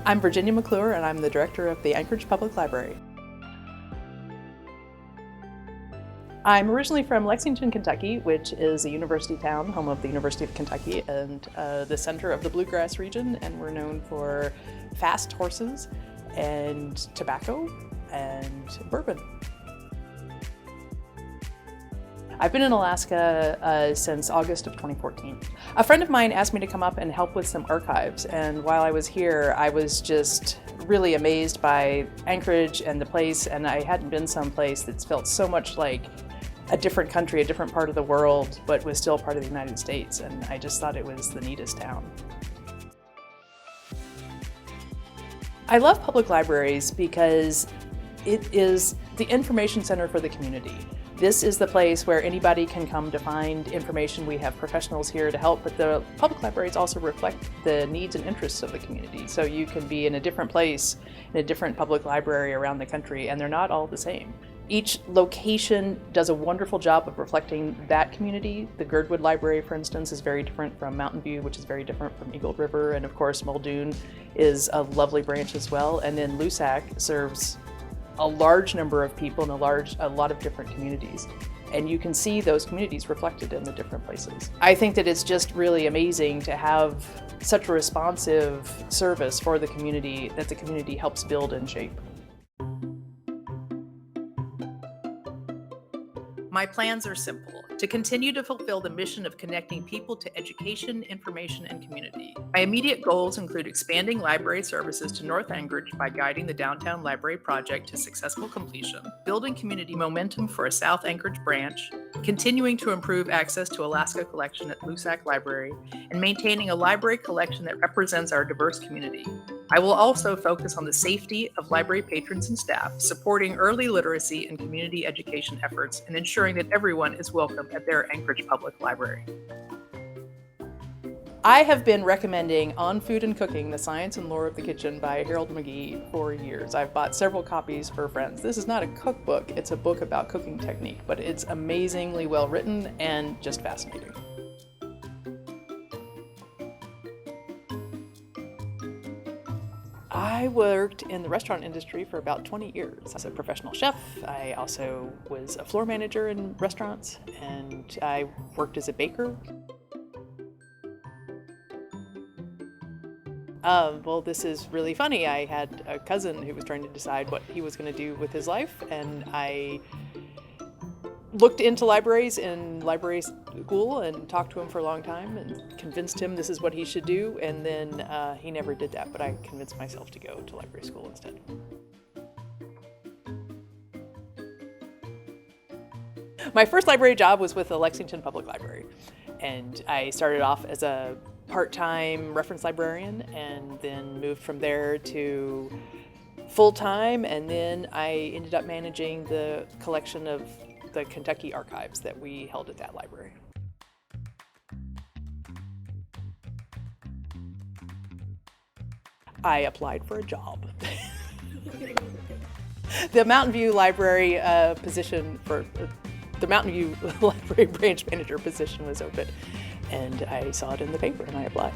I'm Virginia McClure, and I'm the director of the Anchorage Public Library. I'm originally from Lexington, Kentucky, which is a university town, home of the University of Kentucky, and the center of the bluegrass region, and we're known for fast horses and tobacco and bourbon. I've been in Alaska since August of 2014. A friend of mine asked me to come up and help with some archives, and while I was here, I was just really amazed by Anchorage and the place, and I hadn't been someplace that's felt so much like a different country, a different part of the world, but was still part of the United States, and I just thought it was the neatest town. I love public libraries because it is the information center for the community. This is the place where anybody can come to find information. We have professionals here to help, but the public libraries also reflect the needs and interests of the community. So you can be in a different place, in a different public library around the country, and they're not all the same. Each location does a wonderful job of reflecting that community. The Girdwood Library, for instance, is very different from Mountain View, which is very different from Eagle River, and of course Muldoon is a lovely branch as well. And then Lusac serves a large number of people in a lot of different communities. And you can see those communities reflected in the different places. I think that it's just really amazing to have such a responsive service for the community that the community helps build and shape. My plans are simple: to continue to fulfill the mission of connecting people to education, information, and community. My immediate goals include expanding library services to North Anchorage by guiding the Downtown Library Project to successful completion, building community momentum for a South Anchorage branch, continuing to improve access to Alaska collection at Lusac Library, and maintaining a library collection that represents our diverse community. I will also focus on the safety of library patrons and staff, supporting early literacy and community education efforts, and ensuring that everyone is welcome at their Anchorage Public Library. I have been recommending On Food and Cooking, The Science and Lore of the Kitchen by Harold McGee for years. I've bought several copies for friends. This is not a cookbook, it's a book about cooking technique, but it's amazingly well written and just fascinating. I worked in the restaurant industry for about 20 years. As a professional chef, I also was a floor manager in restaurants, and I worked as a baker. Well, this is really funny. I had a cousin who was trying to decide what he was going to do with his life, and I looked into libraries in library school and talked to him for a long time and convinced him this is what he should do, and then he never did that, but I convinced myself to go to library school instead. My first library job was with the Lexington Public Library, and I started off as a part-time reference librarian and then moved from there to full-time, and then I ended up managing the collection of the Kentucky archives that we held at that library. I applied for a job. The Mountain View Library position for the Mountain View Library branch manager position was open, and I saw it in the paper and I applied.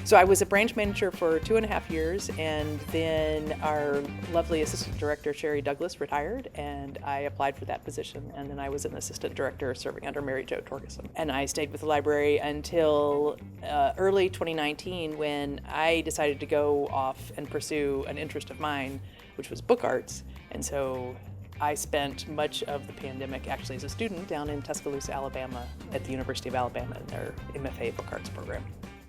So I was a branch manager for 2.5 years, and then our lovely assistant director, Sherry Douglas, retired, and I applied for that position, and then I was an assistant director serving under Mary Jo Torgeson. And I stayed with the library until early 2019, when I decided to go off and pursue an interest of mine, which was book arts. And so I spent much of the pandemic actually as a student down in Tuscaloosa, Alabama at the University of Alabama in their MFA book arts program.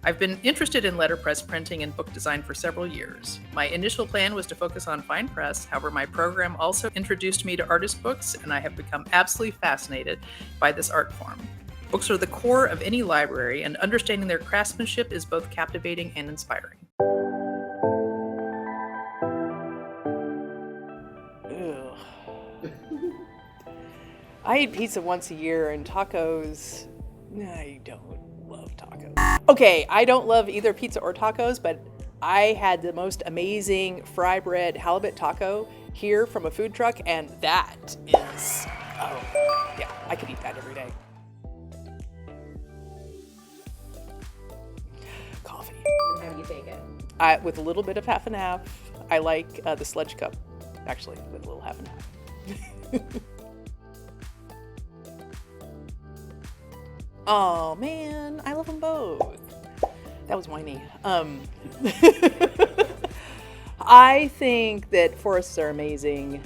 I've been interested in letterpress printing and book design for several years. My initial plan was to focus on fine press, however my program also introduced me to artist books, and I have become absolutely fascinated by this art form. Books are the core of any library, and understanding their craftsmanship is both captivating and inspiring. I eat pizza once a year, and tacos, I don't love tacos. Okay, I don't love either pizza or tacos, but I had the most amazing fry bread halibut taco here from a food truck, and that is, oh yeah, I could eat that every day. take it? With a little bit of half and half. I like the Sledge Cup, actually, with a little half and half. Oh man, I love them both. That was whiny. I think that forests are amazing,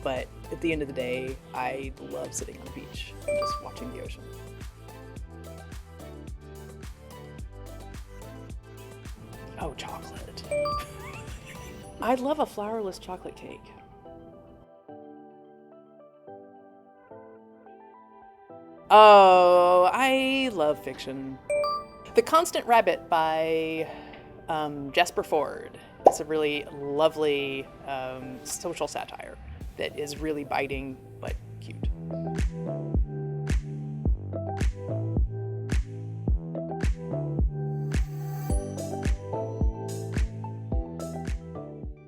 but at the end of the day, I love sitting on the beach and just watching the ocean. Oh, chocolate. I love a flourless chocolate cake. Oh, I love fiction. The Constant Rabbit by Jasper Fforde. It's a really lovely social satire that is really biting, but